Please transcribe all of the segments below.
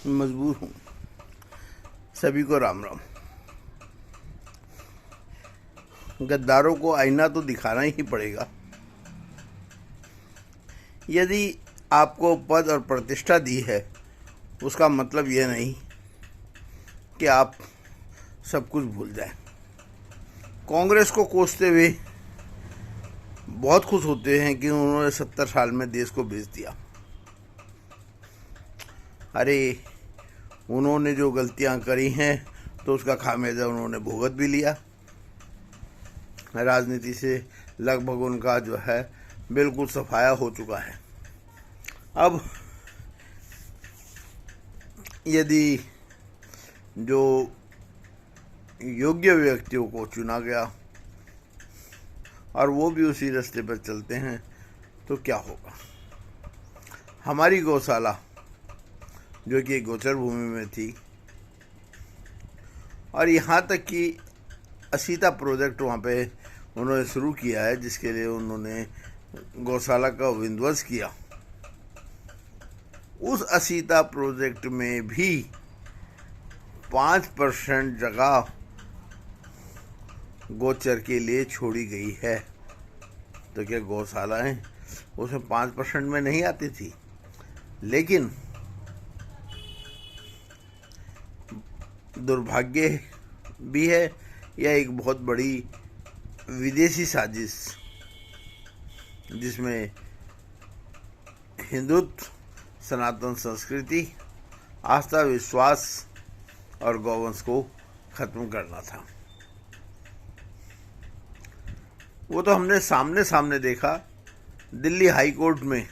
मजबूर हूँ। सभी को राम राम। गद्दारों को आईना तो दिखाना ही पड़ेगा। यदि आपको पद और प्रतिष्ठा दी है, उसका मतलब यह नहीं कि आप सब कुछ भूल जाएं। कांग्रेस को कोसते हुए बहुत खुश होते हैं कि उन्होंने 70 साल में देश को बेच दिया। अरे, उन्होंने जो गलतियां करी हैं तो उसका खामियाजा उन्होंने भुगत भी लिया। राजनीति से लगभग उनका जो है बिल्कुल सफाया हो चुका है। अब यदि जो योग्य व्यक्तियों को चुना गया और वो भी उसी रास्ते पर चलते हैं तो क्या होगा। हमारी गौशाला जो कि गोचर भूमि में थी, और यहाँ तक कि असीता प्रोजेक्ट वहाँ पे उन्होंने शुरू किया है, जिसके लिए उन्होंने गौशाला का विध्वंस किया। उस असीता प्रोजेक्ट में भी 5% जगह गोचर के लिए छोड़ी गई है। तो क्या गौशालाएं उसमें 5% में नहीं आती थी? लेकिन दुर्भाग्य भी है, यह एक बहुत बड़ी विदेशी साजिश, जिसमें हिंदुत्व, सनातन संस्कृति, आस्था, विश्वास और गौवंश को खत्म करना था। वो तो हमने सामने सामने देखा। दिल्ली हाई कोर्ट में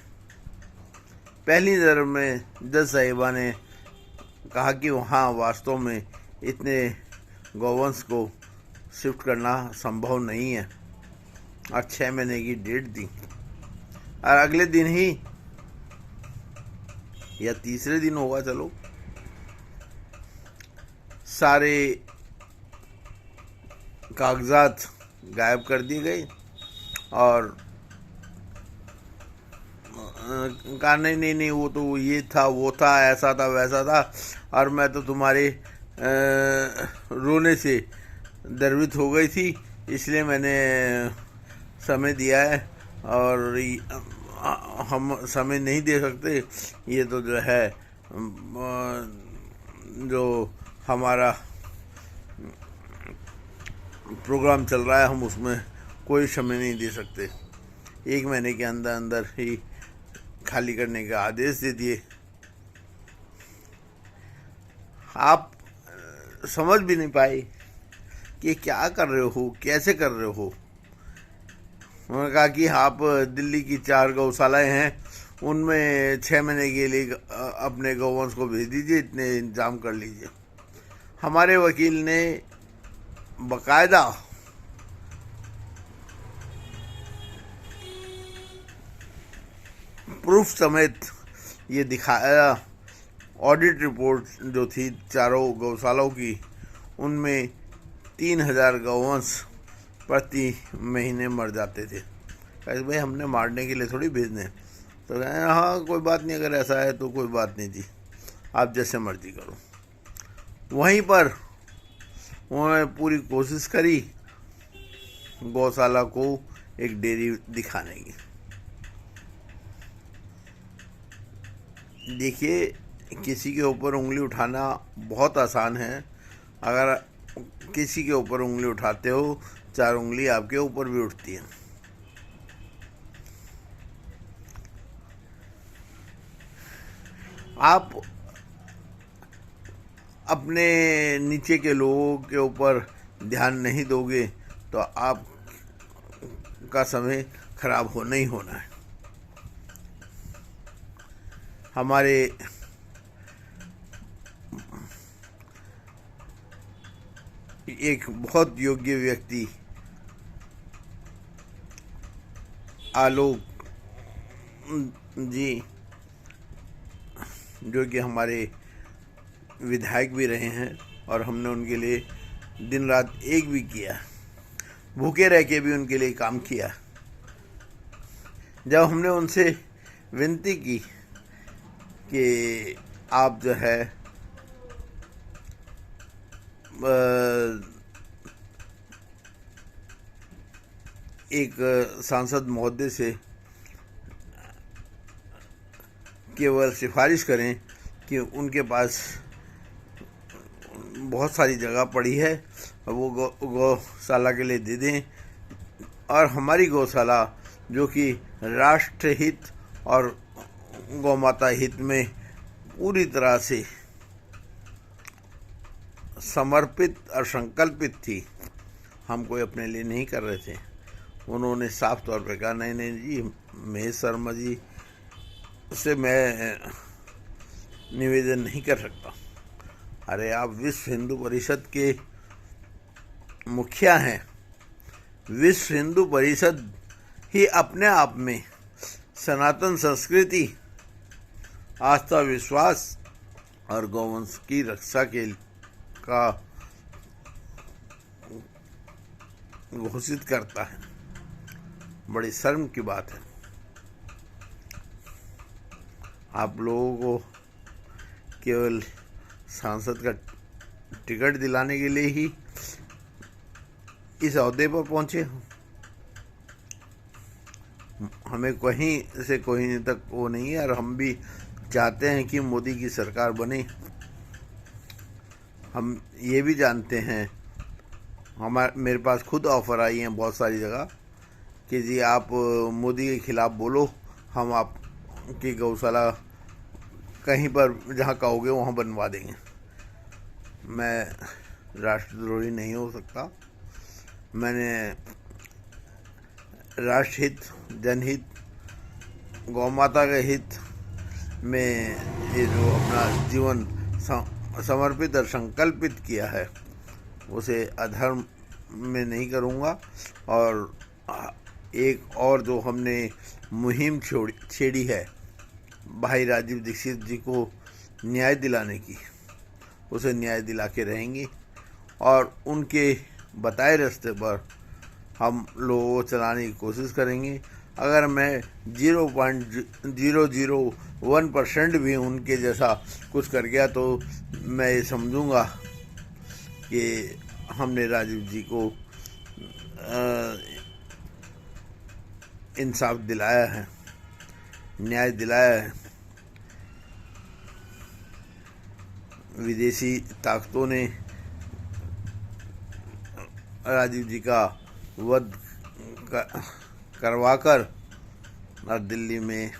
पहली नज़र में जज साहिबा ने कहा कि वहाँ वास्तव में इतने गौवंश को शिफ्ट करना संभव नहीं है, और 6 महीने की डेट दी। और अगले दिन ही या तीसरे दिन होगा, चलो, सारे कागजात गायब कर दिए गए और कहा नहीं नहीं नहीं, वो तो ये था, वो था, ऐसा था, वैसा था, और मैं तो तुम्हारे रोने से द्रवित हो गई थी, इसलिए मैंने समय दिया है, और हम समय नहीं दे सकते। ये तो जो है जो हमारा प्रोग्राम चल रहा है, हम उसमें कोई समय नहीं दे सकते। 1 महीने के अंदर अंदर ही खाली करने का आदेश दे दिए। आप समझ भी नहीं पाए कि क्या कर रहे हो, कैसे कर रहे हो। उन्होंने कहा कि आप दिल्ली की 4 गौशालाएं हैं, उनमें 6 महीने के लिए अपने गौवंश को भेज दीजिए, इतने इंतजाम कर लीजिए। हमारे वकील ने बकायदा प्रूफ समेत ये दिखाया। ऑडिट रिपोर्ट जो थी 4 गौशालाओं की, उनमें 3000 गौवंश प्रति महीने मर जाते थे। कहे भाई हमने मारने के लिए थोड़ी भेजने। तो कहें हाँ कोई बात नहीं, अगर ऐसा है तो कोई बात नहीं जी, आप जैसे मर्जी करो। वहीं पर उन्होंने पूरी कोशिश करी गौशाला को एक डेयरी दिखाने की। देखिए, किसी के ऊपर उंगली उठाना बहुत आसान है। अगर किसी के ऊपर उंगली उठाते हो, 4 उंगली आपके ऊपर भी उठती है। आप अपने नीचे के लोगों के ऊपर ध्यान नहीं दोगे तो आप का समय खराब होना ही होना है। हमारे एक बहुत योग्य व्यक्ति आलोक जी, जो कि हमारे विधायक भी रहे हैं, और हमने उनके लिए दिन रात एक भी किया, भूखे रह के भी उनके लिए काम किया। जब हमने उनसे विनती की कि आप जो है एक सांसद महोदय से केवल सिफारिश करें कि उनके पास बहुत सारी जगह पड़ी है, वो गौशाला के लिए दे दें, और हमारी गौशाला जो कि राष्ट्र हित और गौ माता हित में पूरी तरह से समर्पित और संकल्पित थी, हम कोई अपने लिए नहीं कर रहे थे। उन्होंने साफ तौर पर कहा नहीं नहीं जी, महेश शर्मा जी से मैं निवेदन नहीं कर सकता। अरे आप विश्व हिंदू परिषद के मुखिया हैं। विश्व हिंदू परिषद ही अपने आप में सनातन संस्कृति, आस्था, विश्वास और गौवंश की रक्षा का घोषित करता है। बड़ी शर्म की बात है। आप लोगों को केवल सांसद का टिकट दिलाने के लिए ही इस ओहदे पर पहुंचे हो। हमें कहीं से कोई तक वो नहीं है, और हम भी चाहते हैं कि मोदी की सरकार बने। हम ये भी जानते हैं, मेरे पास खुद ऑफर आई हैं बहुत सारी जगह कि जी आप मोदी के खिलाफ बोलो, हम आपकी गौशाला कहीं पर जहाँ कहोगे वहाँ बनवा देंगे। मैं राष्ट्रद्रोही नहीं हो सकता। मैंने राष्ट्रहित, जनहित, गौ माता के हित में ये जो अपना जीवन समर्पित और संकल्पित किया है, उसे अधर्म में नहीं करूँगा। और एक और जो हमने मुहिम छेड़ी है भाई राजीव दीक्षित जी को न्याय दिलाने की, उसे न्याय दिला के रहेंगे, और उनके बताए रास्ते पर हम लोगों को चलाने की कोशिश करेंगे। अगर मैं 0.001% भी उनके जैसा कुछ कर गया तो मैं ये समझूंगा कि हमने राजीव जी को इंसाफ दिलाया है, न्याय दिलाया है। विदेशी ताकतों ने राजीव जी का वध करवाकर और दिल्ली में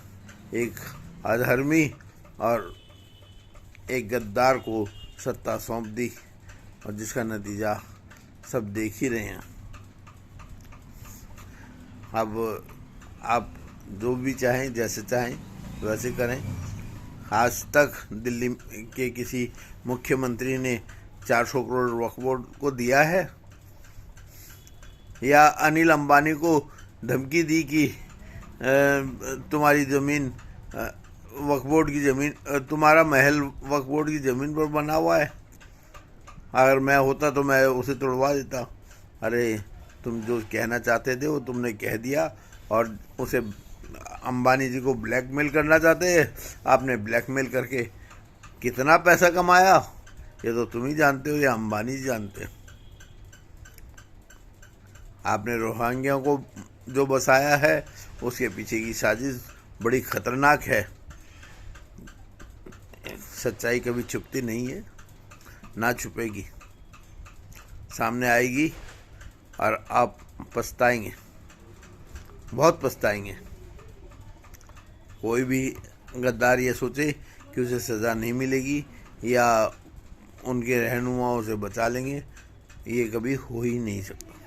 एक अधर्मी और एक गद्दार को सत्ता सौंप दी, और जिसका नतीजा सब देख ही रहे हैं। अब आप जो भी चाहें, जैसे चाहें वैसे करें। आज तक दिल्ली के किसी मुख्यमंत्री ने 400 करोड़ वक्फ बोर्ड को दिया है, या अनिल अंबानी को धमकी दी कि तुम्हारी ज़मीन वक्फ बोर्ड की ज़मीन, तुम्हारा महल वक्फ बोर्ड की ज़मीन पर बना हुआ है, अगर मैं होता तो मैं उसे तोड़वा देता। अरे तुम जो कहना चाहते थे वो तुमने कह दिया, और उसे अंबानी जी को ब्लैकमेल करना चाहते हैं। आपने ब्लैकमेल करके कितना पैसा कमाया ये तो तुम ही जानते हो, या अंबानी जी जानते हैं। आपने रोहिंग्याओं को जो बसाया है उसके पीछे की साजिश बड़ी खतरनाक है। सच्चाई कभी छुपती नहीं है, ना छुपेगी, सामने आएगी और आप पछताएंगे, बहुत पछताएंगे। कोई भी गद्दार ये सोचे कि उसे सज़ा नहीं मिलेगी या उनके रहनुमाओं से बचा लेंगे, ये कभी हो ही नहीं सकता।